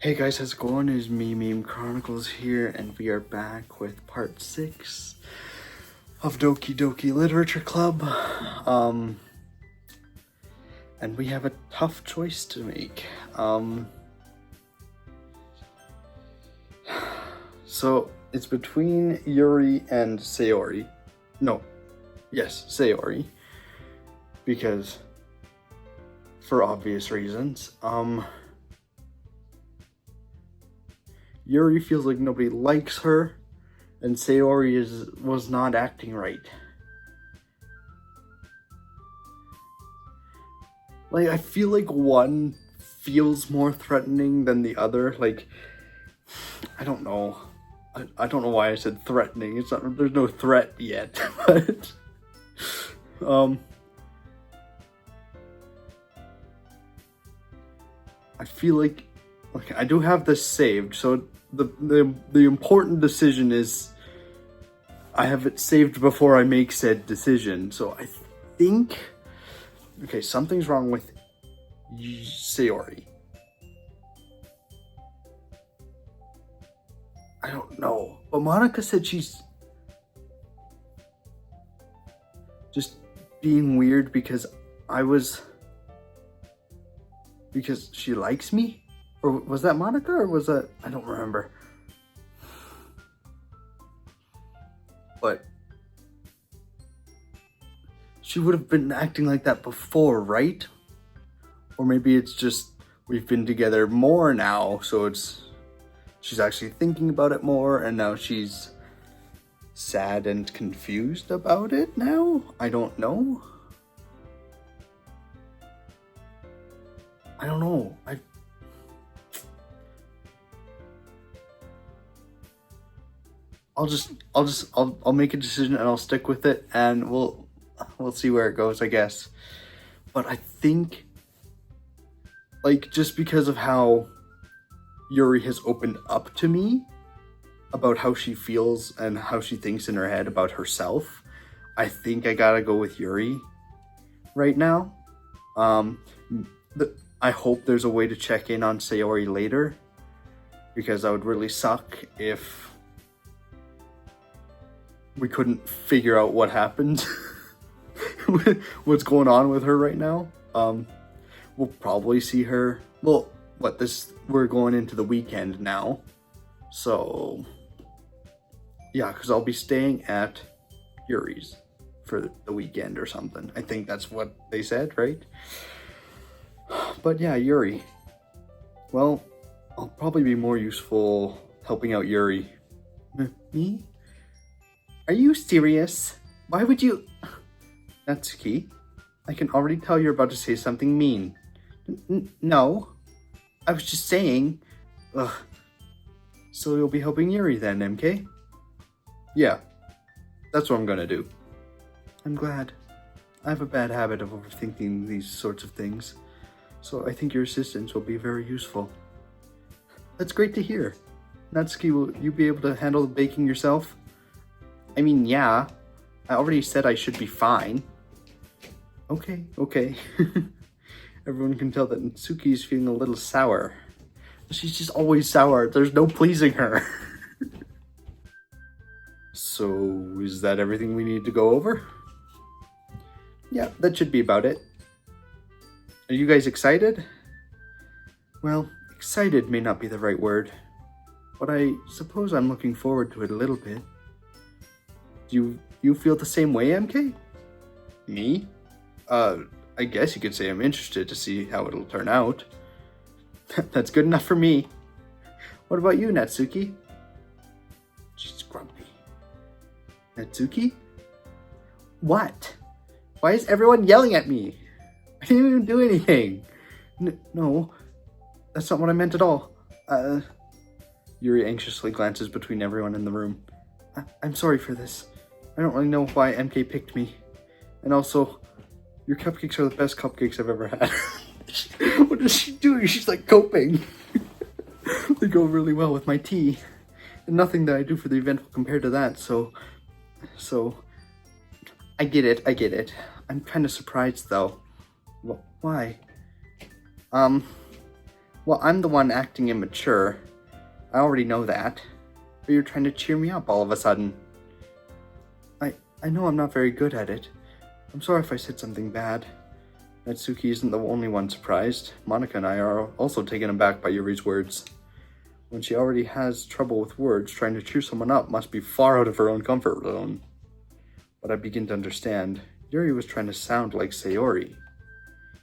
Hey guys, how's it going? It's me, Chronicles here, and we are back with part 6 of Doki Doki Literature Club. And we have a tough choice to make. So it's between Yuri and Sayori. No, yes, Sayori. Because, for obvious reasons, Yuri feels like nobody likes her, and Sayori was not acting right. Like, I feel like one feels more threatening than the other. Like, I don't know. I don't know why I said threatening. It's not. There's no threat yet, but I feel like, okay, I do have this saved, so the important decision is I have it saved before I make said decision. So I think, okay, something's wrong with Sayori. I don't know, but Monika said she's just being weird because because she likes me? Or was that Monika, or was that, I don't remember. But she would have been acting like that before, right? Or maybe it's just we've been together more now, so she's actually thinking about it more, and now she's sad and confused about it now? I don't know. I don't know. I'll make a decision and I'll stick with it, and we'll see where it goes, I guess. But I think, like, just because of how Yuri has opened up to me about how she feels and how she thinks in her head about herself, I think I gotta go with Yuri right now. I hope there's a way to check in on Sayori later, because that would really suck if we couldn't figure out what happened, what's going on with her right now. We'll probably see her, well, we're going into the weekend now, so yeah, because I'll be staying at Yuri's for the weekend or something. I think that's what they said, right? But yeah, Yuri. Well, I'll probably be more useful helping out Yuri. Me? Are you serious? Why would you... Natsuki, I can already tell you're about to say something mean. No, I was just saying... Ugh. So you'll be helping Yuri then, MK? Yeah, that's what I'm gonna do. I'm glad. I have a bad habit of overthinking these sorts of things, so I think your assistance will be very useful. That's great to hear. Natsuki, will you be able to handle the baking yourself? I mean, yeah. I already said I should be fine. Okay. Everyone can tell that Natsuki's feeling a little sour. She's just always sour. There's no pleasing her. So, is that everything we need to go over? Yeah, that should be about it. Are you guys excited? Well, excited may not be the right word, but I suppose I'm looking forward to it a little bit. Do you feel the same way, MK? Me? I guess you could say I'm interested to see how it'll turn out. That's good enough for me. What about you, Natsuki? She's grumpy. Natsuki? What? Why is everyone yelling at me? I didn't even do anything. No, that's not what I meant at all. Yuri anxiously glances between everyone in the room. I'm sorry for this. I don't really know why MK picked me. And also, your cupcakes are the best cupcakes I've ever had. What is she doing? She's like coping. They go really well with my tea. And nothing that I do for the event will compare to that, so I get it. I'm kind of surprised though. Why? Well, Well, I'm the one acting immature. I already know that. But you're trying to cheer me up all of a sudden. I know I'm not very good at it. I'm sorry if I said something bad. Natsuki isn't the only one surprised. Monika and I are also taken aback by Yuri's words. When she already has trouble with words, trying to cheer someone up must be far out of her own comfort zone. But I begin to understand. Yuri was trying to sound like Sayori.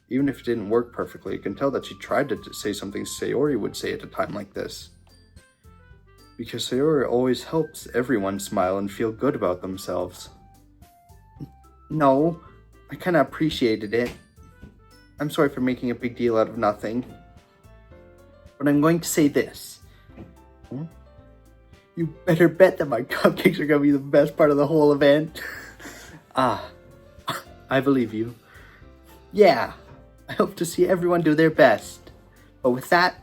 Even if it didn't work perfectly, I can tell that she tried to say something Sayori would say at a time like this. Because Sayori always helps everyone smile and feel good about themselves. No, I kinda appreciated it. I'm sorry for making a big deal out of nothing. But I'm going to say this. You better bet that my cupcakes are gonna be the best part of the whole event. I believe you. Yeah, I hope to see everyone do their best. But with that,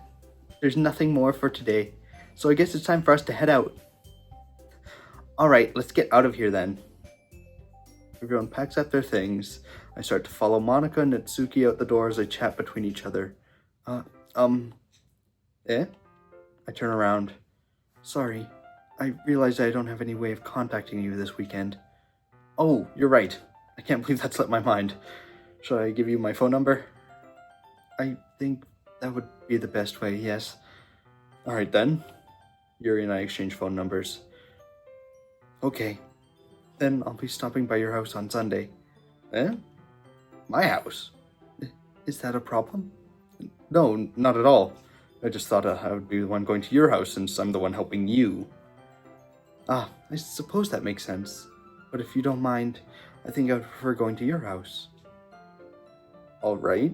there's nothing more for today. So I guess it's time for us to head out. Alright, let's get out of here then. Everyone packs up their things. I start to follow Monika and Natsuki out the door as they chat between each other. I turn around. Sorry, I realized I don't have any way of contacting you this weekend. Oh, you're right. I can't believe that slipped my mind. Should I give you my phone number? I think that would be the best way, yes. Alright then. Yuri and I exchange phone numbers. Okay. Then I'll be stopping by your house on Sunday. My house? Is that a problem? No, not at all. I just thought I would be the one going to your house since I'm the one helping you. I suppose that makes sense. But if you don't mind, I think I would prefer going to your house. Alright.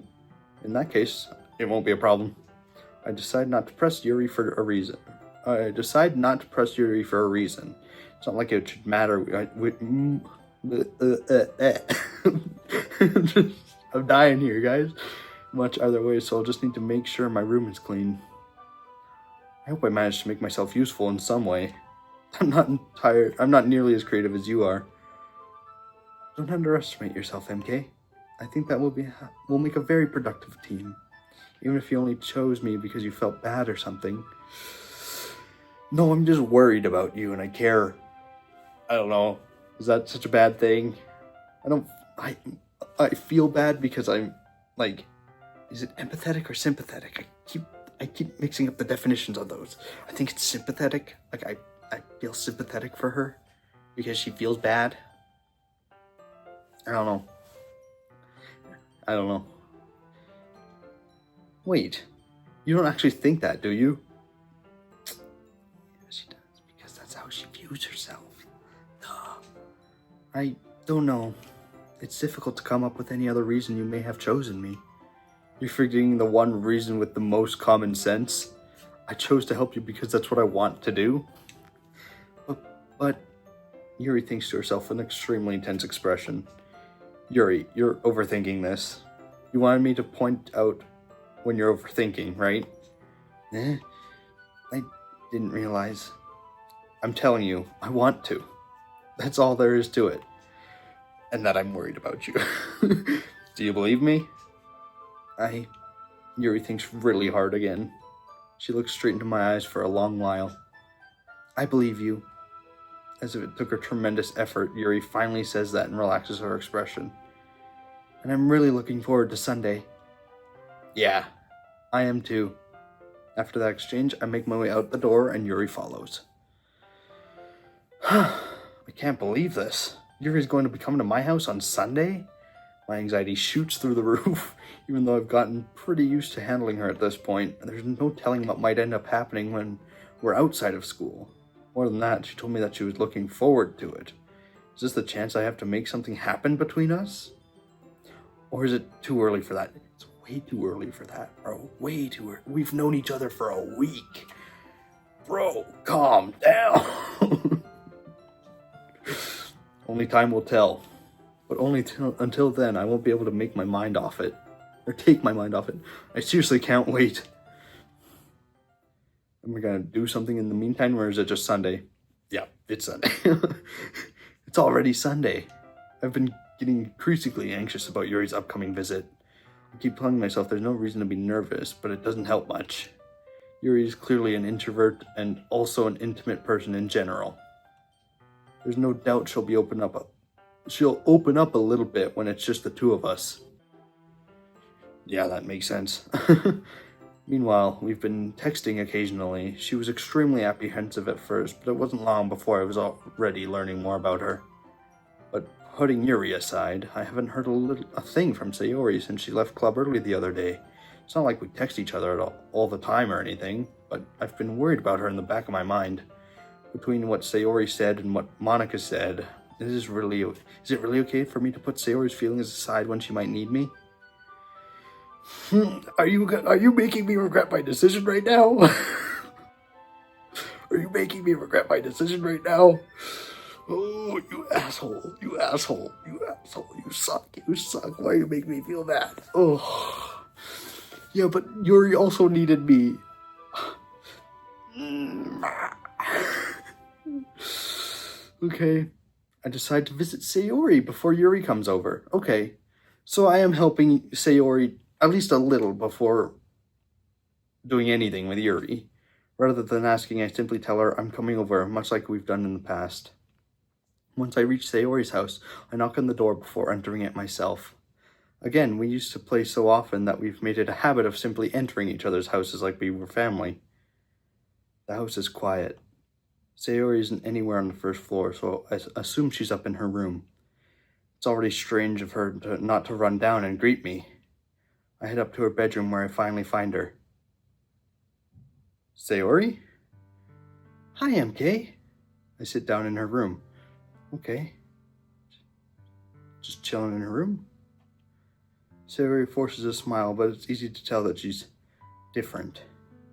In that case, it won't be a problem. I decide not to press Yuri for a reason. It's not like it should matter. I'm dying here, guys. Much either way, so I'll just need to make sure my room is clean. I hope I managed to make myself useful in some way. I'm not nearly as creative as you are. Don't underestimate yourself, MK. I think that we'll make a very productive team. Even if you only chose me because you felt bad or something. No, I'm just worried about you and I care. I don't know. Is that such a bad thing? I feel bad because I'm like, is it empathetic or sympathetic? I keep mixing up the definitions on those. I think it's sympathetic. Like I feel sympathetic for her because she feels bad. I don't know. Wait, you don't actually think that, do you? Yeah, she does, because that's how she views herself. Duh. I don't know. It's difficult to come up with any other reason you may have chosen me. You're forgetting the one reason with the most common sense. I chose to help you because that's what I want to do. But Yuri thinks to herself with an extremely intense expression. Yuri, you're overthinking this. You wanted me to point out when you're overthinking, right? I didn't realize. I'm telling you, I want to. That's all there is to it. And that I'm worried about you. Do you believe me? Yuri thinks really hard again. She looks straight into my eyes for a long while. I believe you. As if it took her tremendous effort, Yuri finally says that and relaxes her expression. And I'm really looking forward to Sunday. Yeah, I am too. After that exchange, I make my way out the door and Yuri follows. I can't believe this. Yuri's going to be coming to my house on Sunday? My anxiety shoots through the roof, even though I've gotten pretty used to handling her at this point. There's no telling what might end up happening when we're outside of school. More than that, she told me that she was looking forward to it. Is this the chance I have to make something happen between us? Or is it too early for that? It's way too early for that, bro. Way too early. We've known each other for a week. Bro, calm down. Only time will tell. But only until then, I won't be able to make my mind off it. Or take my mind off it. I seriously can't wait. Am I gonna do something in the meantime, or is it just Sunday? Yeah, it's Sunday. It's already Sunday. I've been getting increasingly anxious about Yuri's upcoming visit. I keep telling myself there's no reason to be nervous, but it doesn't help much. Yuri is clearly an introvert and also an intimate person in general. There's no doubt she'll open up a little bit when it's just the two of us. Yeah, that makes sense. Meanwhile, we've been texting occasionally. She was extremely apprehensive at first, but it wasn't long before I was already learning more about her. But putting Yuri aside, I haven't heard a thing from Sayori since she left club early the other day. It's not like we text each other all the time or anything, but I've been worried about her in the back of my mind. Between what Sayori said and what Monika said, is it really okay for me to put Sayori's feelings aside when she might need me? Are you making me regret my decision right now? Are you making me regret my decision right now? Oh, you asshole, you asshole, you asshole, you suck. Why you make me feel that? Oh. Yeah, but Yuri also needed me. Okay, I decide to visit Sayori before Yuri comes over. Okay, so I am helping Sayori at least a little before doing anything with Yuri. Rather than asking, I simply tell her I'm coming over, much like we've done in the past. Once I reach Sayori's house, I knock on the door before entering it myself. Again, we used to play so often that we've made it a habit of simply entering each other's houses like we were family. The house is quiet. Sayori isn't anywhere on the first floor, so I assume she's up in her room. It's already strange of her not to run down and greet me. I head up to her bedroom where I finally find her. Sayori? Hi, MK. I sit down in her room. Okay. Just chilling in her room? Sayori forces a smile, but it's easy to tell that she's different.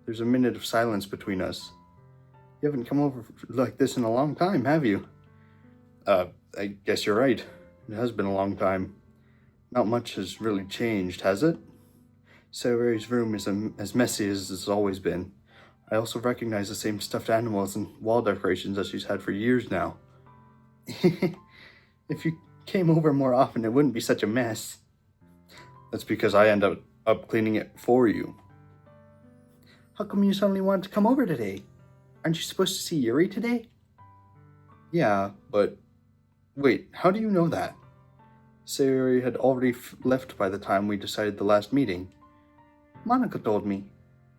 There's a minute of silence between us. You haven't come over like this in a long time, have you? I guess you're right. It has been a long time. Not much has really changed, has it? Sayori's room is as messy as it's always been. I also recognize the same stuffed animals and wall decorations that she's had for years now. If you came over more often, it wouldn't be such a mess. That's because I end up cleaning it for you. How come you suddenly wanted to come over today? Aren't you supposed to see Yuri today? Yeah, but... Wait, how do you know that? Sayori had already left by the time we decided the last meeting. Monika told me.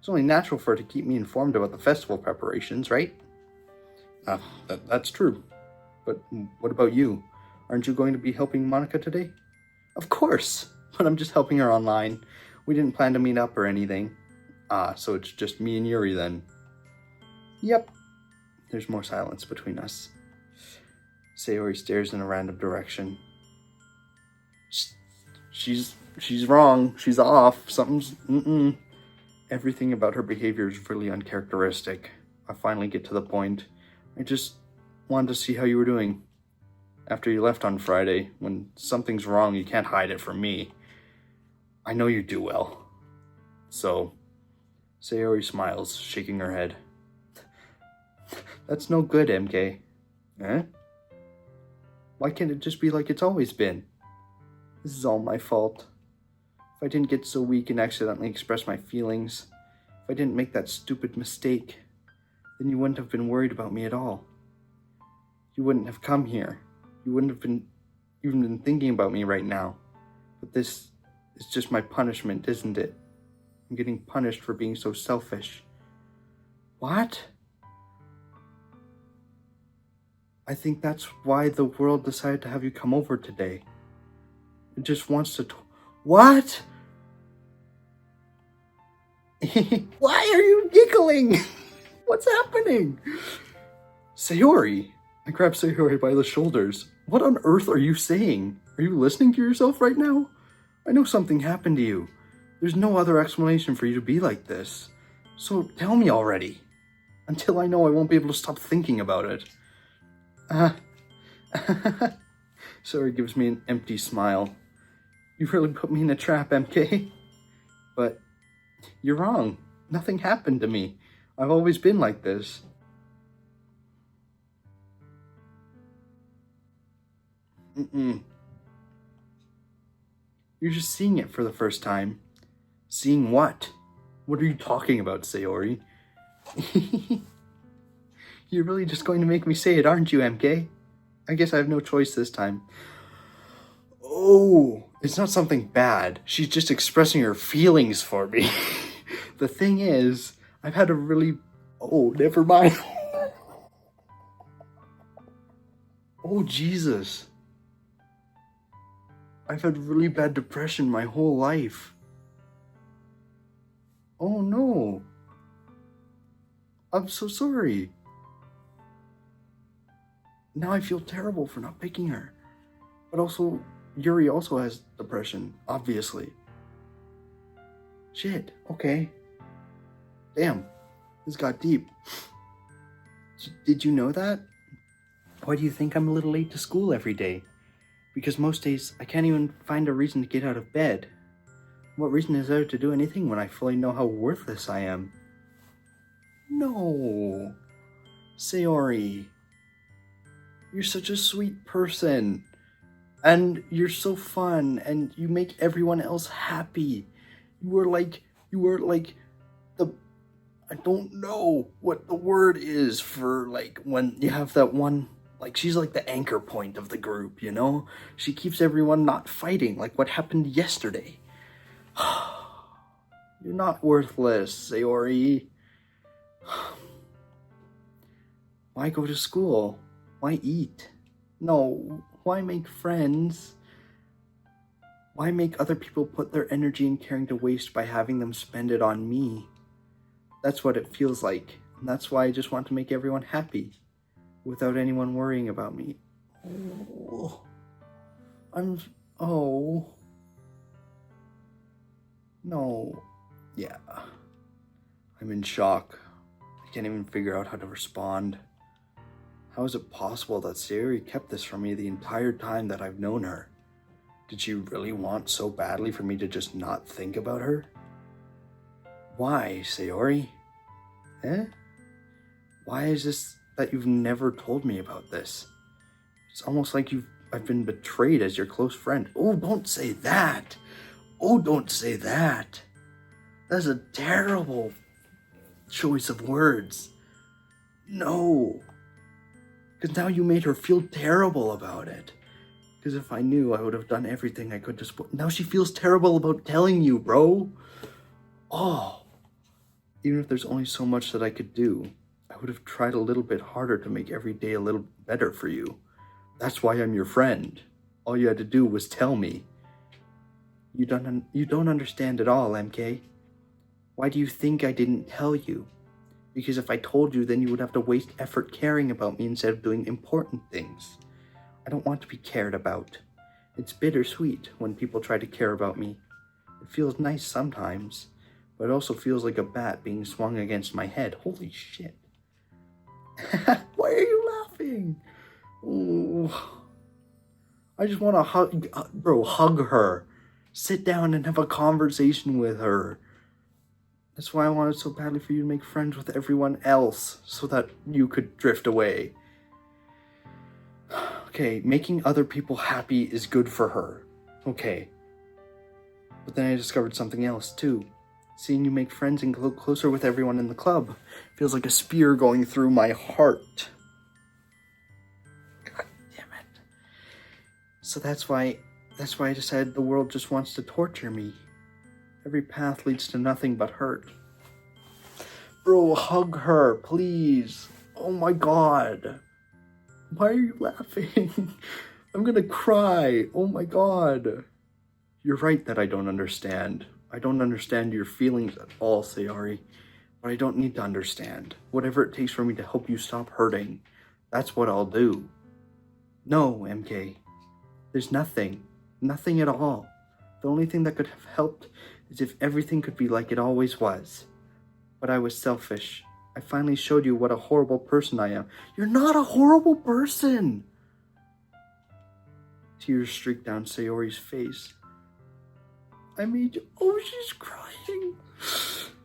It's only natural for her to keep me informed about the festival preparations, right? That's true. But what about you? Aren't you going to be helping Monika today? Of course, but I'm just helping her online. We didn't plan to meet up or anything. So it's just me and Yuri then. Yep. There's more silence between us. Sayori stares in a random direction. She's wrong. She's off. Something's... Everything about her behavior is really uncharacteristic. I finally get to the point. I just wanted to see how you were doing. After you left on Friday, when something's wrong, you can't hide it from me. I know you do well. So, Sayori smiles, shaking her head. That's no good, MK. Eh? Why can't it just be like it's always been? This is all my fault. If I didn't get so weak and accidentally express my feelings, if I didn't make that stupid mistake, then you wouldn't have been worried about me at all. You wouldn't have come here. You wouldn't have even been thinking about me right now. But this is just my punishment, isn't it? I'm getting punished for being so selfish. What? I think that's why the world decided to have you come over today. It just wants to... What? Why are you giggling? What's happening? Sayori! I grab Sayori by the shoulders. What on earth are you saying? Are you listening to yourself right now? I know something happened to you. There's no other explanation for you to be like this. So tell me already. Until I know, I won't be able to stop thinking about it. Sayori gives me an empty smile. You really put me in a trap, MK. But you're wrong. Nothing happened to me. I've always been like this. You're just seeing it for the first time. Seeing what? What are you talking about, Sayori? You're really just going to make me say it, aren't you, MK? I guess I have no choice this time. Oh, it's not something bad. She's just expressing her feelings for me. The thing is, I've had a really... Oh, never mind. Oh, Jesus. I've had really bad depression my whole life. Oh, no. I'm so sorry. Now I feel terrible for not picking her. But also, Yuri also has depression, obviously. Shit, okay. Damn, this got deep. Did you know that? Why do you think I'm a little late to school every day? Because most days, I can't even find a reason to get out of bed. What reason is there to do anything when I fully know how worthless I am? No. Sayori. You're such a sweet person. And you're so fun, and you make everyone else happy. You were like the... I don't know what the word is for, like, when you have that one... Like, she's like the anchor point of the group, you know? She keeps everyone not fighting, like what happened yesterday. You're not worthless, Sayori. Why go to school? Why eat? No, why make friends? Why make other people put their energy and caring to waste by having them spend it on me? That's what it feels like, and that's why I just want to make everyone happy, without anyone worrying about me. Oh, no. Yeah. I'm in shock. I can't even figure out how to respond. How is it possible that Sayori kept this from me the entire time that I've known her? Did she really want so badly for me to just not think about her? Why, Sayori? Why is this that you've never told me about this? It's almost like I've been betrayed as your close friend. Oh, don't say that. Oh, don't say that. That's a terrible choice of words. No. Because now you made her feel terrible about it. Because if I knew, I would have done everything I could to support. Now she feels terrible about telling you, bro. Oh. Even if there's only so much that I could do, I would have tried a little bit harder to make every day a little better for you. That's why I'm your friend. All you had to do was tell me. You don't understand at all, MK. Why do you think I didn't tell you? Because if I told you, then you would have to waste effort caring about me instead of doing important things. I don't want to be cared about. It's bittersweet when people try to care about me. It feels nice sometimes, but it also feels like a bat being swung against my head. Holy shit. Why are you laughing? Ooh. I just want to hug her. Sit down and have a conversation with her. That's why I wanted so badly for you to make friends with everyone else, so that you could drift away. Okay, making other people happy is good for her. Okay. But then I discovered something else, too. Seeing you make friends and grow closer with everyone in the club feels like a spear going through my heart. God damn it. So that's why I decided the world just wants to torture me. Every path leads to nothing but hurt. Bro, hug her, please. Oh my god. Why are you laughing? I'm gonna cry. Oh my god. You're right that I don't understand. I don't understand your feelings at all, Sayori. But I don't need to understand. Whatever it takes for me to help you stop hurting, that's what I'll do. No, MK. There's nothing. Nothing at all. The only thing that could have helped is if everything could be like it always was. But I was selfish. I finally showed you what a horrible person I am. You're not a horrible person! Tears streaked down Sayori's face. I made you... Oh, she's crying!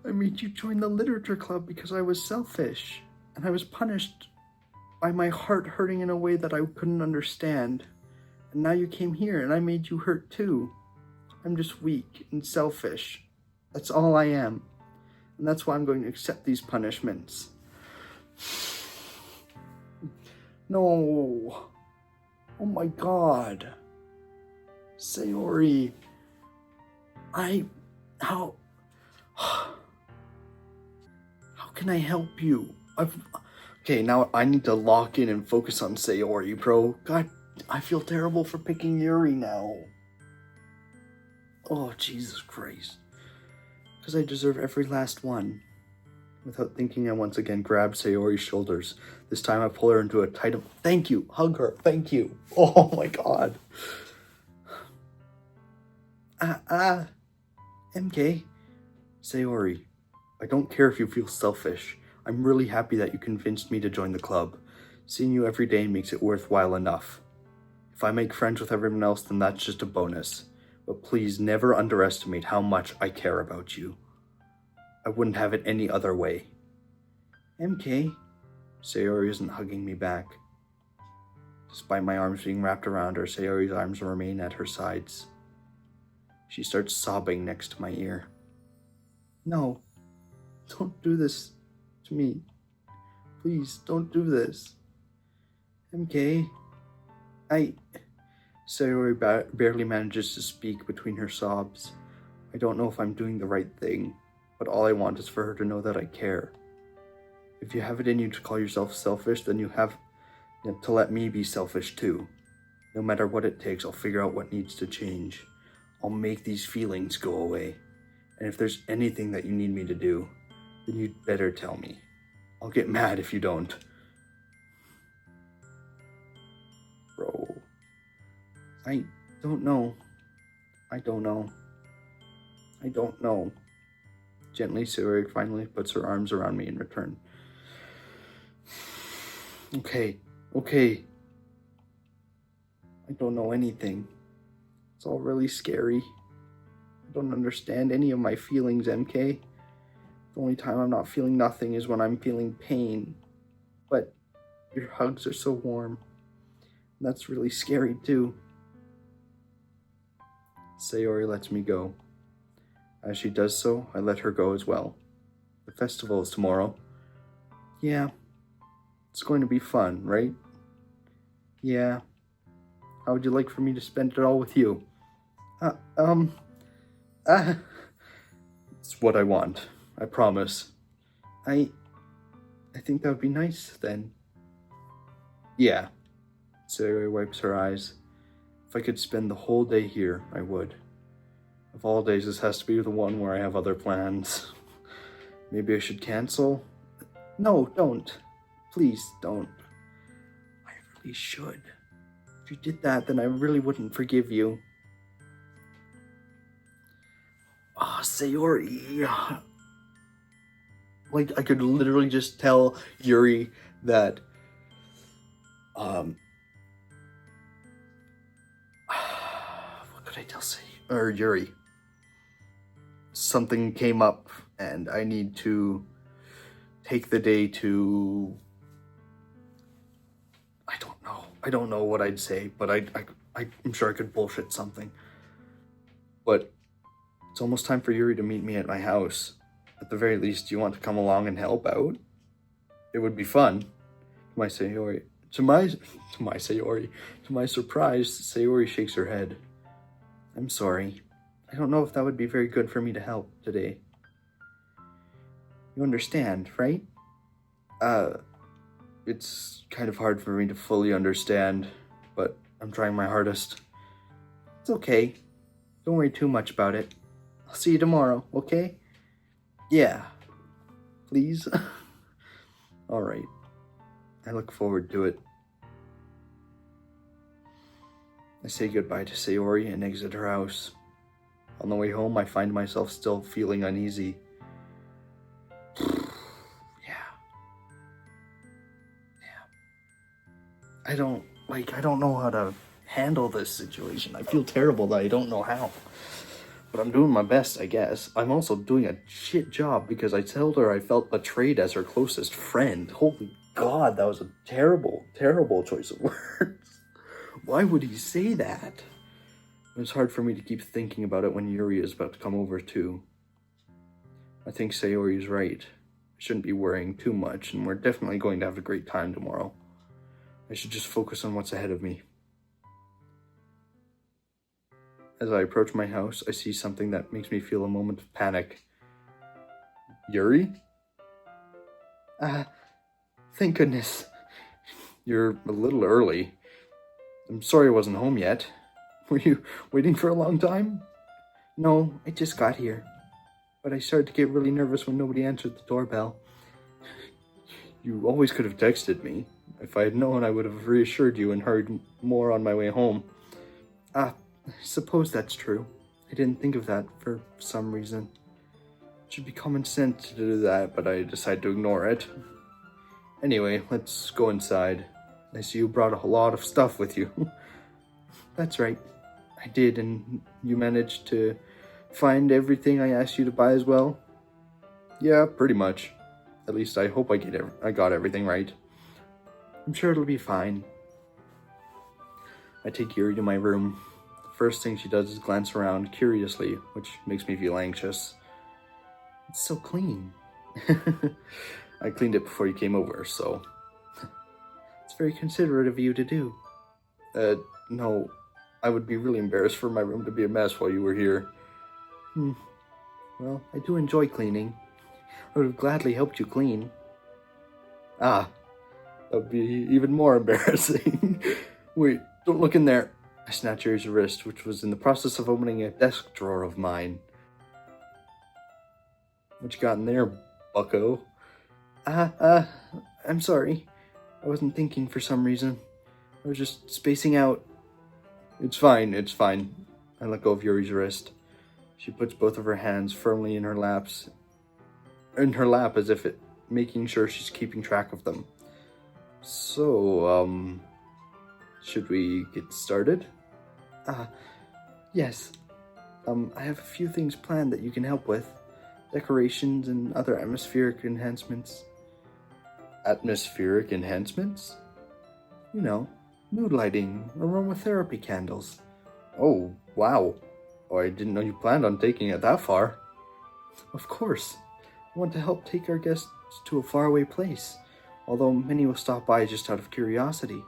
I made you join the literature club because I was selfish. And I was punished by my heart hurting in a way that I couldn't understand. And now you came here and I made you hurt too. I'm just weak and selfish. That's all I am. And that's why I'm going to accept these punishments. No. Oh my god. Sayori. How can I help you? Okay, now I need to lock in and focus on Sayori, bro. God, I feel terrible for picking Yuri now. Oh, Jesus Christ. Because I deserve every last one. Without thinking, I once again grab Sayori's shoulders. This time I pull her into a tight... Thank you! Hug her! Thank you! Oh my god. MK. Sayori, I don't care if you feel selfish. I'm really happy that you convinced me to join the club. Seeing you every day makes it worthwhile enough. If I make friends with everyone else, then that's just a bonus. But please never underestimate how much I care about you. I wouldn't have it any other way. MK. Sayori isn't hugging me back. Despite my arms being wrapped around her, Sayori's arms remain at her sides. She starts sobbing next to my ear. No, don't do this to me. Please, don't do this. MK. Sayori barely manages to speak between her sobs. I don't know if I'm doing the right thing, but all I want is for her to know that I care. If you have it in you to call yourself selfish, then you have to let me be selfish too. No matter what it takes, I'll figure out what needs to change. I'll make these feelings go away. And if there's anything that you need me to do, then you'd better tell me. I'll get mad if you don't. Bro. I don't know. Gently, Sayori finally puts her arms around me in return. Okay. I don't know anything. It's all really scary. I don't understand any of my feelings, MK. The only time I'm not feeling nothing is when I'm feeling pain. But your hugs are so warm. And that's really scary too. Sayori lets me go. As she does so, I let her go as well. The festival is tomorrow. Yeah. It's going to be fun, right? Yeah. How would you like for me to spend it all with you? It's what I want. I promise. I think that would be nice then. Yeah. Sayori wipes her eyes. If I could spend the whole day here, I would. Of all days, this has to be the one where I have other plans. Maybe I should cancel? No, don't. Please, don't. I really should. If you did that, then I really wouldn't forgive you. Ah, Sayori. Like, I could literally just tell Yuri that, what could I tell Yuri? Something came up and I need to take the day to, I don't know what I'd say, but I'm sure I could bullshit something. But it's almost time for Yuri to meet me at my house. At the very least, do you want to come along and help out? It would be fun. To my surprise, Sayori shakes her head. I'm sorry. I don't know if that would be very good for me to help today. You understand, right? It's kind of hard for me to fully understand, but I'm trying my hardest. It's okay. Don't worry too much about it. I'll see you tomorrow, okay? Yeah. Please? Alright. I look forward to it. I say goodbye to Sayori and exit her house. On the way home, I find myself still feeling uneasy. I don't know how to handle this situation. I feel terrible that I don't know how. But I'm doing my best, I guess. I'm also doing a shit job because I told her I felt betrayed as her closest friend. Holy God, that was a terrible, terrible choice of words. Why would he say that? It's hard for me to keep thinking about it when Yuri is about to come over too. I think Sayori's right. I shouldn't be worrying too much, and we're definitely going to have a great time tomorrow. I should just focus on what's ahead of me. As I approach my house, I see something that makes me feel a moment of panic. Yuri? Thank goodness. You're a little early. I'm sorry I wasn't home yet. Were you waiting for a long time? No, I just got here. But I started to get really nervous when nobody answered the doorbell. You always could have texted me. If I had known, I would have reassured you and hurried more on my way home. I suppose that's true. I didn't think of that for some reason. It should be common sense to do that, but I decided to ignore it. Anyway, let's go inside. I see you brought a lot of stuff with you. That's right. I did, and you managed to find everything I asked you to buy as well? Yeah, pretty much. At least I hope I got everything right. I'm sure it'll be fine. I take Yuri to my room. The first thing she does is glance around curiously, which makes me feel anxious. It's so clean. I cleaned it before you came over, so... It's very considerate of you to do. No. I would be really embarrassed for my room to be a mess while you were here. Well, I do enjoy cleaning. I would have gladly helped you clean. That would be even more embarrassing. Wait, don't look in there. I snatched Yuri's wrist, which was in the process of opening a desk drawer of mine. What you got in there, bucko? I'm sorry. I wasn't thinking for some reason. I was just spacing out. It's fine. I let go of Yuri's wrist. She puts both of her hands firmly in her lap as if making sure she's keeping track of them. So, should we get started? Yes. I have a few things planned that you can help with. Decorations and other atmospheric enhancements. Atmospheric enhancements? You know, mood lighting, aromatherapy candles. Oh, wow. Oh, I didn't know you planned on taking it that far. Of course. I want to help take our guests to a faraway place, although many will stop by just out of curiosity.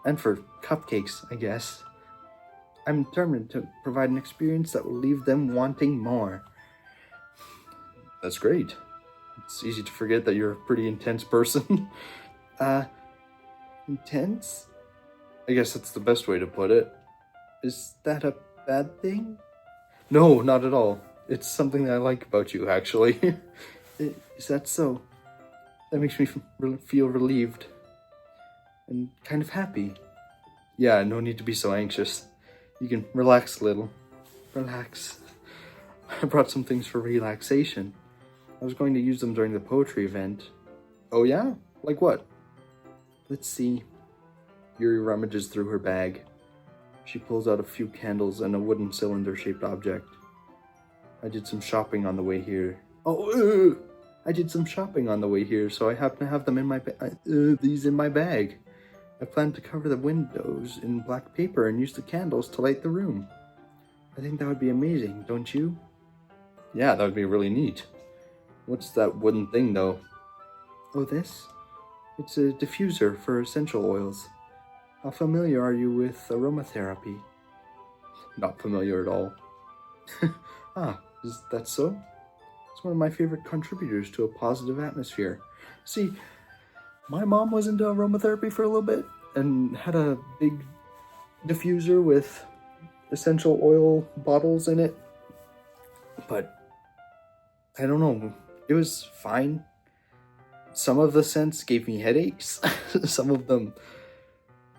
And for cupcakes, I guess. I'm determined to provide an experience that will leave them wanting more. That's great. It's easy to forget that you're a pretty intense person. Intense? I guess that's the best way to put it. Is that a bad thing? No, not at all. It's something that I like about you, actually. Is that so? That makes me feel relieved. And kind of happy. Yeah, no need to be so anxious. You can relax a little. Relax. I brought some things for relaxation. I was going to use them during the poetry event. Oh yeah? Like what? Let's see. Yuri rummages through her bag. She pulls out a few candles and a wooden cylinder-shaped object. I did some shopping on the way here. I did some shopping on the way here, so I happen to have them in these in my bag. I plan to cover the windows in black paper and use the candles to light the room. I think that would be amazing, don't you? Yeah, that would be really neat. What's that wooden thing, though? Oh, this? It's a diffuser for essential oils. How familiar are you with aromatherapy? Not familiar at all. Is that so? It's one of my favorite contributors to a positive atmosphere. See, my mom was into aromatherapy for a little bit and had a big diffuser with essential oil bottles in it. But I don't know. It was fine. Some of the scents gave me headaches. Some of them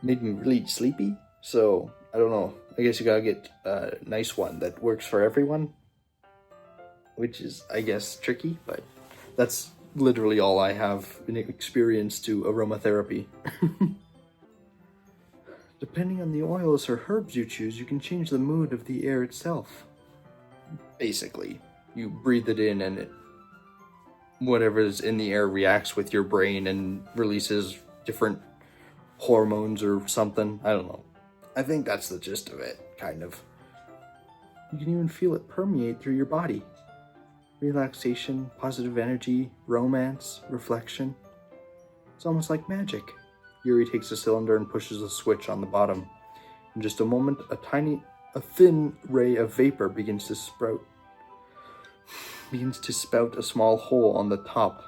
made me really sleepy. So, I don't know. I guess you gotta get a nice one that works for everyone. Which is, I guess, tricky, but that's literally all I have in experience to aromatherapy. Depending on the oils or herbs you choose, you can change the mood of the air itself. Basically, you breathe it in and whatever is in the air reacts with your brain and releases different hormones or something. I don't know. I think that's the gist of it, kind of. You can even feel it permeate through your body. Relaxation, positive energy, romance, reflection. It's almost like magic. Yuri takes a cylinder and pushes a switch on the bottom. In just a moment, a thin ray of vapor begins to spout a small hole on the top.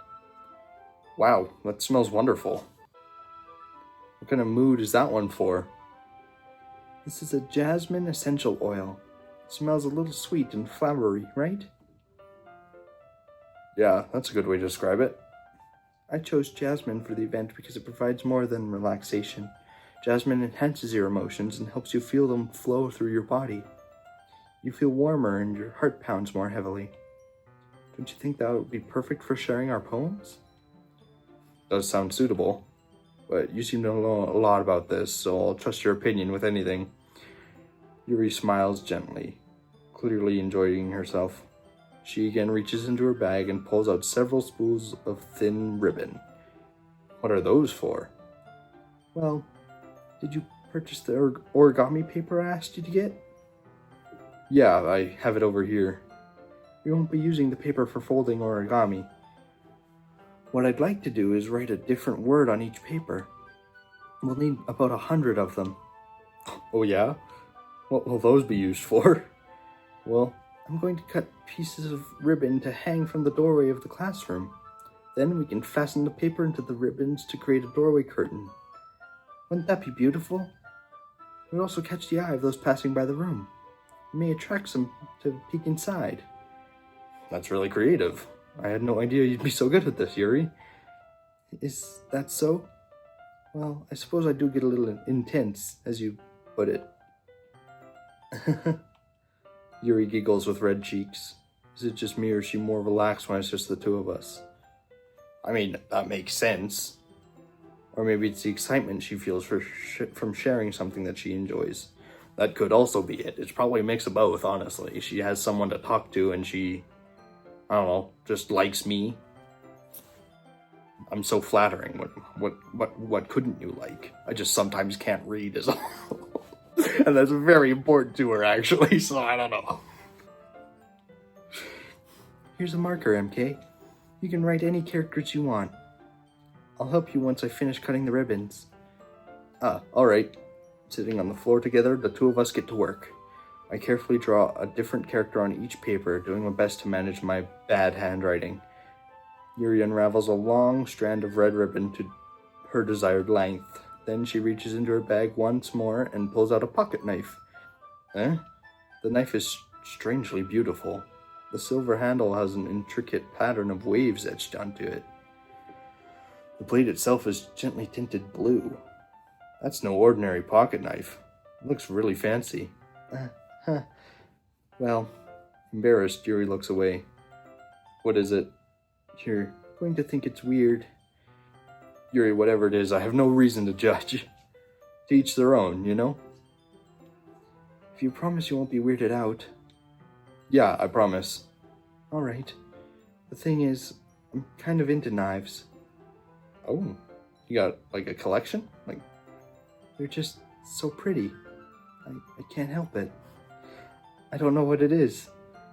Wow, that smells wonderful. What kind of mood is that one for? This is a jasmine essential oil. It smells a little sweet and flowery, right? Yeah, that's a good way to describe it. I chose jasmine for the event because it provides more than relaxation. Jasmine enhances your emotions and helps you feel them flow through your body. You feel warmer and your heart pounds more heavily. Don't you think that would be perfect for sharing our poems? Does sound suitable, but you seem to know a lot about this, so I'll trust your opinion with anything. Yuri smiles gently, clearly enjoying herself. She again reaches into her bag and pulls out several spools of thin ribbon. What are those for? Well, did you purchase the origami paper I asked you to get? Yeah, I have it over here. We won't be using the paper for folding origami. What I'd like to do is write a different word on each paper. We'll need about 100 of them. Oh yeah? What will those be used for? Well, I'm going to cut pieces of ribbon to hang from the doorway of the classroom. Then we can fasten the paper into the ribbons to create a doorway curtain. Wouldn't that be beautiful? It would also catch the eye of those passing by the room. It may attract some to peek inside. That's really creative. I had no idea you'd be so good at this, Yuri. Is that so? Well, I suppose I do get a little intense, as you put it. Yuri giggles with red cheeks. Is it just me or is she more relaxed when it's just the two of us? I mean, that makes sense. Or maybe it's the excitement she feels from sharing something that she enjoys. That could also be it. It's probably a mix of both, honestly. She has someone to talk to and she, I don't know, just likes me. I'm so flattering. What couldn't you like? I just sometimes can't read is all. And that's very important to her, actually, so I don't know. Here's a marker, MK. You can write any characters you want. I'll help you once I finish cutting the ribbons. Alright. Sitting on the floor together, the two of us get to work. I carefully draw a different character on each paper, doing my best to manage my bad handwriting. Yuri unravels a long strand of red ribbon to her desired length. Then she reaches into her bag once more and pulls out a pocket knife. The knife is strangely beautiful. The silver handle has an intricate pattern of waves etched onto it. The blade itself is gently tinted blue. That's no ordinary pocket knife. It looks really fancy. Well, embarrassed, Yuri looks away. What is it? You're going to think it's weird. Yuri, whatever it is, I have no reason to judge. To each their own, you know? If you promise you won't be weirded out. Yeah, I promise. Alright. The thing is, I'm kind of into knives. Oh, you got, like, a collection? Like, they're just so pretty. I can't help it. I don't know what it is.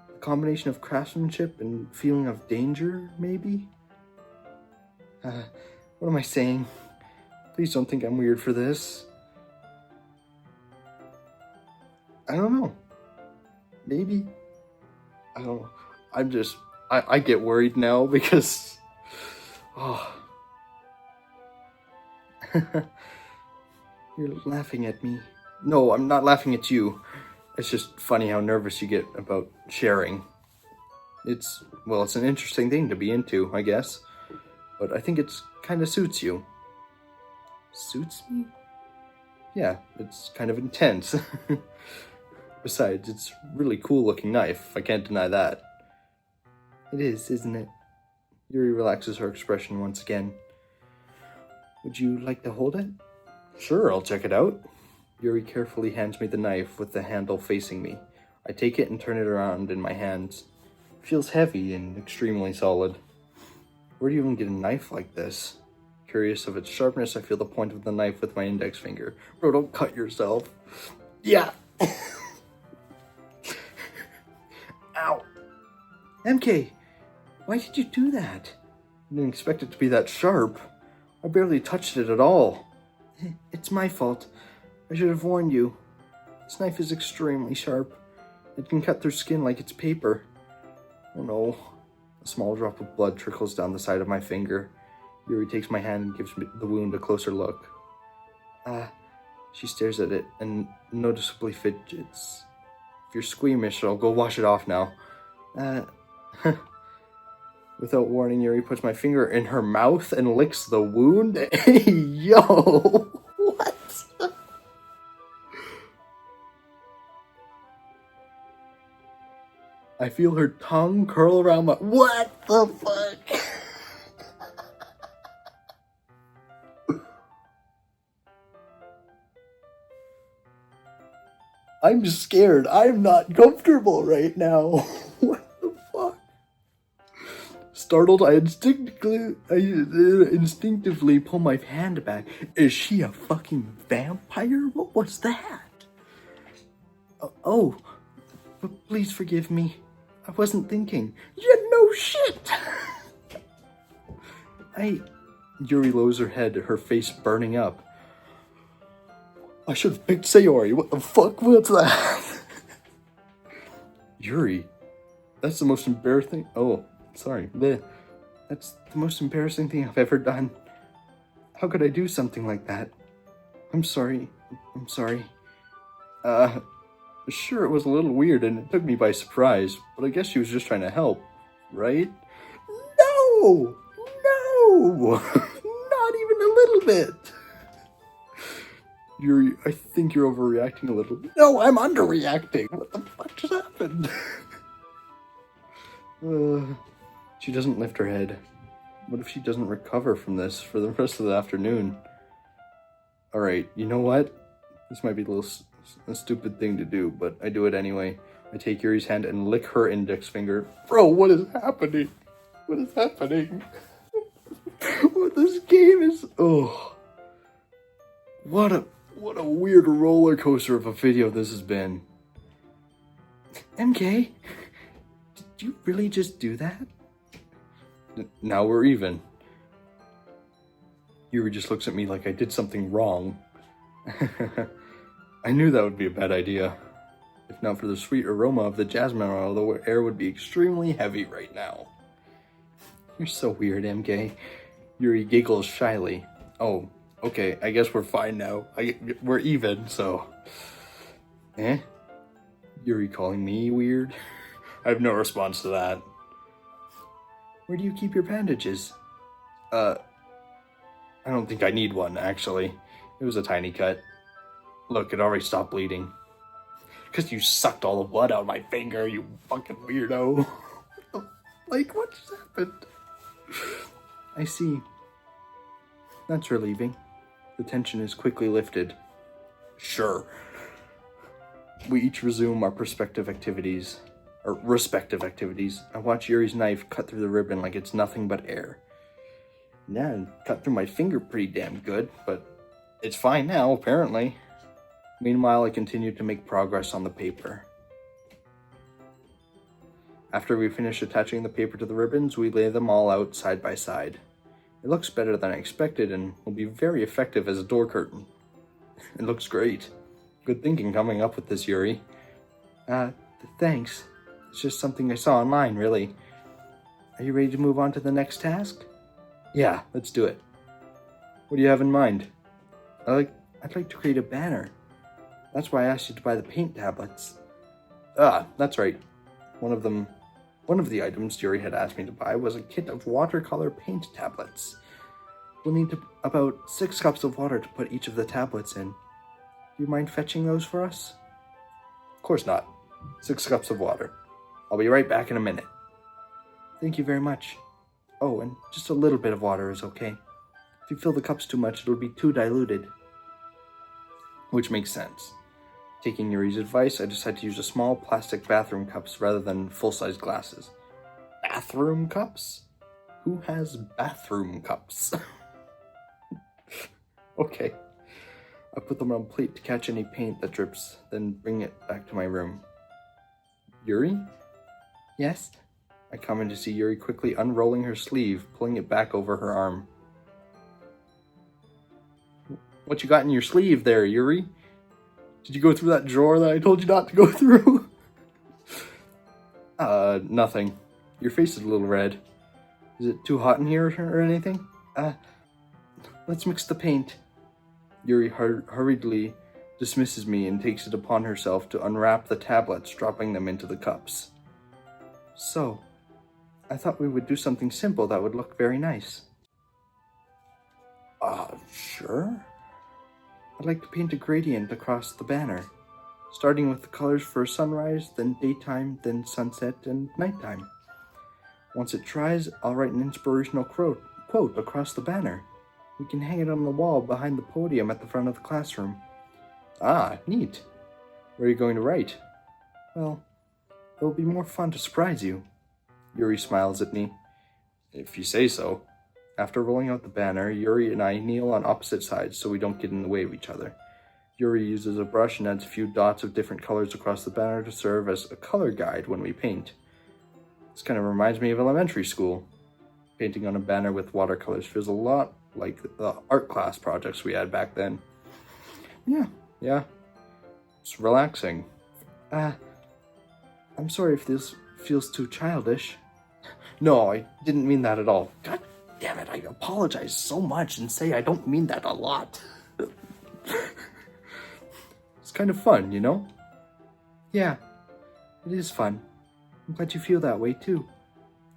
A combination of craftsmanship and feeling of danger, maybe? What am I saying? Please don't think I'm weird for this. I don't know. Maybe. I don't know. I get worried now because... Oh. You're laughing at me. No, I'm not laughing at you. It's just funny how nervous you get about sharing. It's an interesting thing to be into, I guess. But I think it's kind of suits you. Suits me? Yeah, it's kind of intense. Besides, it's a really cool looking knife. I can't deny that. It is, isn't it? Yuri relaxes her expression once again. Would you like to hold it? Sure, I'll check it out. Yuri carefully hands me the knife with the handle facing me. I take it and turn it around in my hands. It feels heavy and extremely solid. Where do you even get a knife like this? Curious of its sharpness, I feel the point of the knife with my index finger. Bro, don't cut yourself. Yeah. Ow. MK, why did you do that? I didn't expect it to be that sharp. I barely touched it at all. It's my fault. I should have warned you. This knife is extremely sharp. It can cut through skin like it's paper. Oh no. A small drop of blood trickles down the side of my finger. Yuri takes my hand and gives me the wound a closer look. She stares at it and noticeably fidgets. If you're squeamish, I'll go wash it off now. Without warning, Yuri puts my finger in her mouth and licks the wound. Hey, yo! What? I feel her tongue curl around my... What the fuck? I'm scared. I'm not comfortable right now. What the fuck? Startled, I instinctively pull my hand back. Is she a fucking vampire? What was that? Oh, please forgive me. I wasn't thinking. Yeah, no shit. Yuri lowers her head, her face burning up. I should have picked Sayori. What the fuck was that? Yuri, that's the most embarrassing... Oh, sorry. That's the most embarrassing thing I've ever done. How could I do something like that? I'm sorry. Sure, it was a little weird and it took me by surprise, but I guess she was just trying to help, right? No! Not even a little bit! Yuri, I think you're overreacting a little bit. No, I'm underreacting. What the fuck just happened? She doesn't lift her head. What if she doesn't recover from this for the rest of the afternoon? Alright, you know what? This might be a stupid thing to do, but I do it anyway. I take Yuri's hand and lick her index finger. Bro, what is happening? What is happening? What this game is... Oh. What a weird roller coaster of a video this has been. MK, did you really just do that? Now we're even. Yuri just looks at me like I did something wrong. I knew that would be a bad idea. If not for the sweet aroma of the jasmine oil, the air would be extremely heavy right now. You're so weird, MK. Yuri giggles shyly. Oh, okay, I guess we're fine now. We're even, so... Yuri calling me weird? I have no response to that. Where do you keep your bandages? I don't think I need one, actually. It was a tiny cut. Look, it already stopped bleeding. Because you sucked all the blood out of my finger, you fucking weirdo. Like, what just happened? I see. That's relieving. The tension is quickly lifted. Sure. We each resume our respective activities. I watch Yuri's knife cut through the ribbon like it's nothing but air. Yeah, it cut through my finger pretty damn good, but it's fine now, apparently. Meanwhile, I continue to make progress on the paper. After we finish attaching the paper to the ribbons, we lay them all out side by side. It looks better than I expected and will be very effective as a door curtain. It looks great. Good thinking coming up with this, Yuri. Thanks. It's just something I saw online, really. Are you ready to move on to the next task? Yeah, let's do it. What do you have in mind? I'd like to create a banner. That's why I asked you to buy the paint tablets. That's right. One of the items Yuri had asked me to buy was a kit of watercolor paint tablets. We'll need about 6 cups of water to put each of the tablets in. Do you mind fetching those for us? Of course not. 6 cups of water. I'll be right back in a minute. Thank you very much. Oh, and just a little bit of water is okay. If you fill the cups too much, it'll be too diluted. Which makes sense. Taking Yuri's advice, I decided to use a small plastic bathroom cups rather than full-size glasses. Bathroom cups? Who has bathroom cups? Okay. I put them on a plate to catch any paint that drips, then bring it back to my room. Yuri? Yes? I come in to see Yuri quickly unrolling her sleeve, pulling it back over her arm. What you got in your sleeve there, Yuri? Did you go through that drawer that I told you not to go through? Nothing. Your face is a little red. Is it too hot in here or anything? Let's mix the paint. Yuri hurriedly dismisses me and takes it upon herself to unwrap the tablets, dropping them into the cups. So, I thought we would do something simple that would look very nice. Sure. I'd like to paint a gradient across the banner, starting with the colors for sunrise, then daytime, then sunset, and nighttime. Once it dries, I'll write an inspirational quote across the banner. We can hang it on the wall behind the podium at the front of the classroom. Ah, neat. What are you going to write? Well, it'll be more fun to surprise you. Yuri smiles at me. If you say so. After rolling out the banner, Yuri and I kneel on opposite sides so we don't get in the way of each other. Yuri uses a brush and adds a few dots of different colors across the banner to serve as a color guide when we paint. This kind of reminds me of elementary school. Painting on a banner with watercolors feels a lot like the art class projects we had back then. Yeah. It's relaxing. I'm sorry if this feels too childish. No, I didn't mean that at all. God damn it, I apologize so much and say I don't mean that a lot. It's kind of fun, you know? Yeah, it is fun. I'm glad you feel that way too.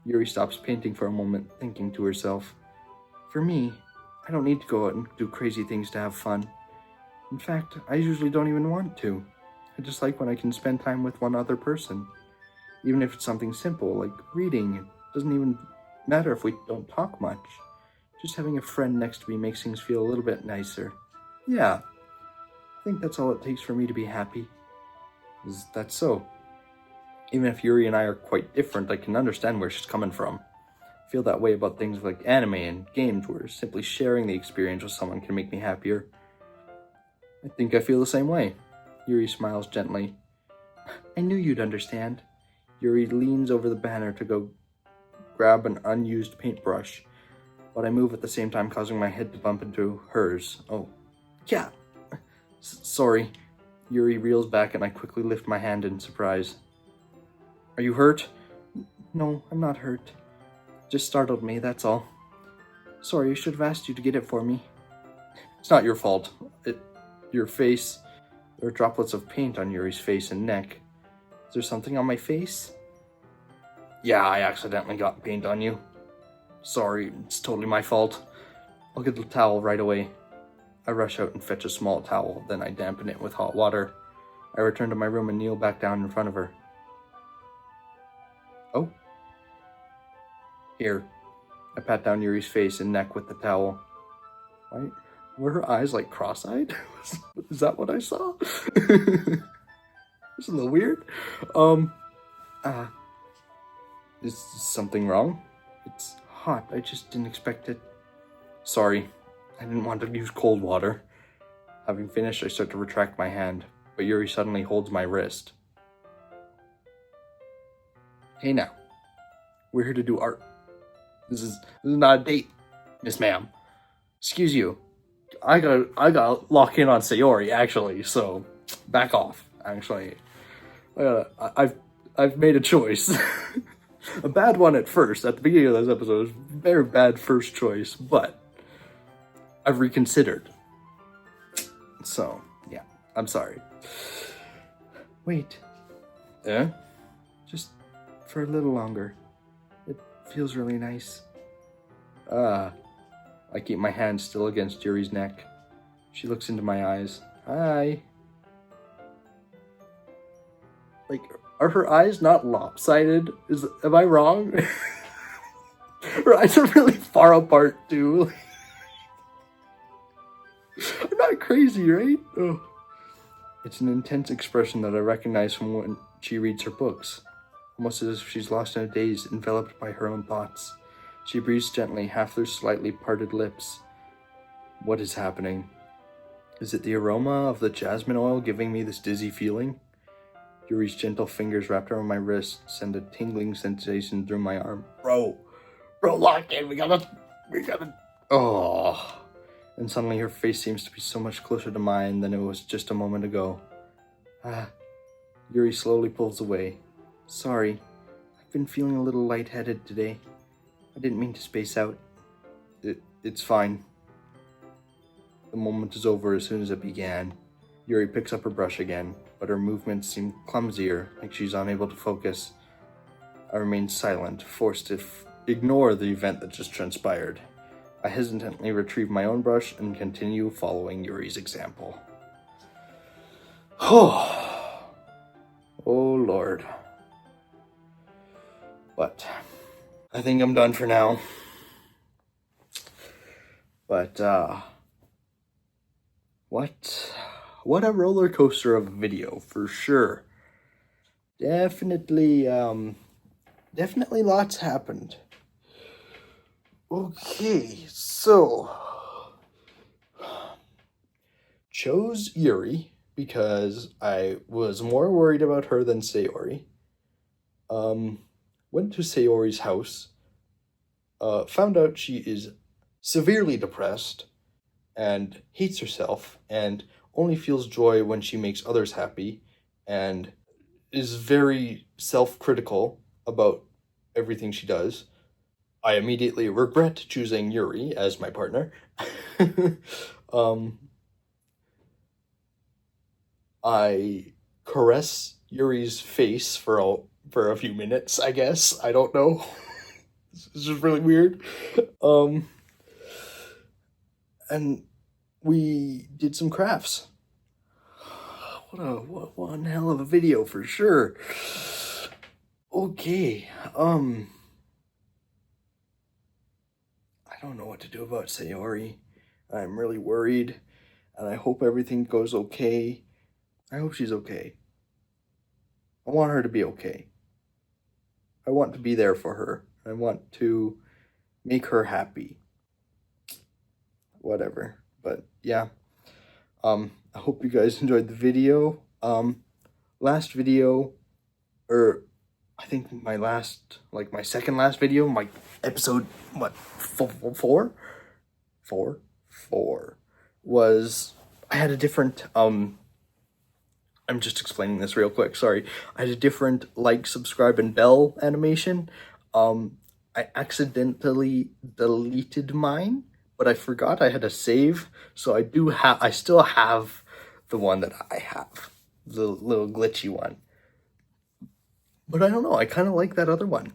Yuri stops painting for a moment, thinking to herself. For me, I don't need to go out and do crazy things to have fun. In fact, I usually don't even want to. I just like when I can spend time with one other person. Even if it's something simple, like reading, it doesn't even matter if we don't talk much. Just having a friend next to me makes things feel a little bit nicer. Yeah, I think that's all it takes for me to be happy. Is that so? Even if Yuri and I are quite different, I can understand where she's coming from. I feel that way about things like anime and games, where simply sharing the experience with someone can make me happier. I think I feel the same way. Yuri smiles gently. I knew you'd understand. Yuri leans over the banner to go grab an unused paintbrush, but I move at the same time, causing my head to bump into hers. Oh, yeah. Sorry. Yuri reels back and I quickly lift my hand in surprise. Are you hurt? No, I'm not hurt. Just startled me, that's all. Sorry, I should have asked you to get it for me. It's not your fault. Your face. There are droplets of paint on Yuri's face and neck. Is there something on my face? Yeah, I accidentally got paint on you. Sorry, it's totally my fault. I'll get the towel right away. I rush out and fetch a small towel, then I dampen it with hot water. I return to my room and kneel back down in front of her. Oh. Here. I pat down Yuri's face and neck with the towel. Right? Were her eyes like cross-eyed? Is that what I saw? It's a little weird. Is something wrong? It's hot. I just didn't expect it. Sorry. I didn't want to use cold water. Having finished, I start to retract my hand, but Yuri suddenly holds my wrist. Hey now. We're here to do art. This is not a date, Miss Ma'am. Excuse you. I gotta lock in on Sayori, actually, so back off, actually. I've made a choice. A bad one at first, at the beginning of this episode. Very bad first choice, but I've reconsidered. So, yeah, I'm sorry. Wait. Eh? Just for a little longer. It feels really nice. I keep my hand still against Yuri's neck. She looks into my eyes. Hi. Like, are her eyes not lopsided? Am I wrong? Her eyes are really far apart, too. I'm not crazy, right? Oh. It's an intense expression that I recognize from when she reads her books. Almost as if she's lost in a daze, enveloped by her own thoughts. She breathes gently, half through slightly parted lips. What is happening? Is it the aroma of the jasmine oil giving me this dizzy feeling? Yuri's gentle fingers wrapped around my wrist send a tingling sensation through my arm. Bro, lock in. We gotta. Oh. And suddenly her face seems to be so much closer to mine than it was just a moment ago. Yuri slowly pulls away. Sorry, I've been feeling a little lightheaded today. I didn't mean to space out. It's fine. The moment is over as soon as it began. Yuri picks up her brush again, but her movements seem clumsier, like she's unable to focus. I remain silent, forced to ignore the event that just transpired. I hesitantly retrieve my own brush and continue following Yuri's example. Oh Lord. But I think I'm done for now. But what a roller coaster of a video, for sure. Definitely lots happened. Okay, so chose Yuri because I was more worried about her than Sayori. Went to Sayori's house, found out she is severely depressed and hates herself and only feels joy when she makes others happy and is very self-critical about everything she does. I immediately regret choosing Yuri as my partner. I caress Yuri's face for a few minutes, I guess. I don't know. This is really weird. And we did some crafts. What one hell of a video for sure. Okay, I don't know what to do about Sayori. I'm really worried, and I hope everything goes okay. I hope she's okay. I want her to be okay. I want to be there for her. I want to make her happy. Whatever. But yeah. I hope you guys enjoyed the video. Last video, or I think my second last video, my episode, four, was, I had a different, I'm just explaining this real quick, sorry. I had a different like, subscribe, and bell animation. I accidentally deleted mine, but I forgot I had a save, so I still have the one that I have, the little glitchy one. But I don't know, I kind of like that other one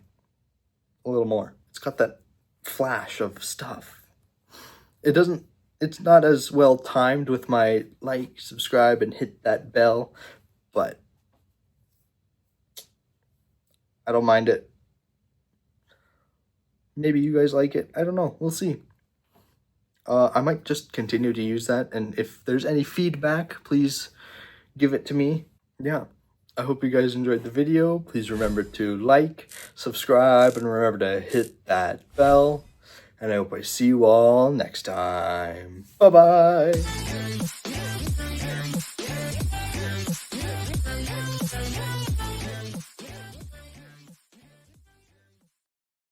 a little more. It's got that flash of stuff. It's not as well timed with my like, subscribe, and hit that bell, but I don't mind it. Maybe you guys like it. I don't know. We'll see. I might just continue to use that, and if there's any feedback, please give it to me. Yeah. I hope you guys enjoyed the video. Please remember to like, subscribe, and remember to hit that bell. And I hope I see you all next time. Bye-bye.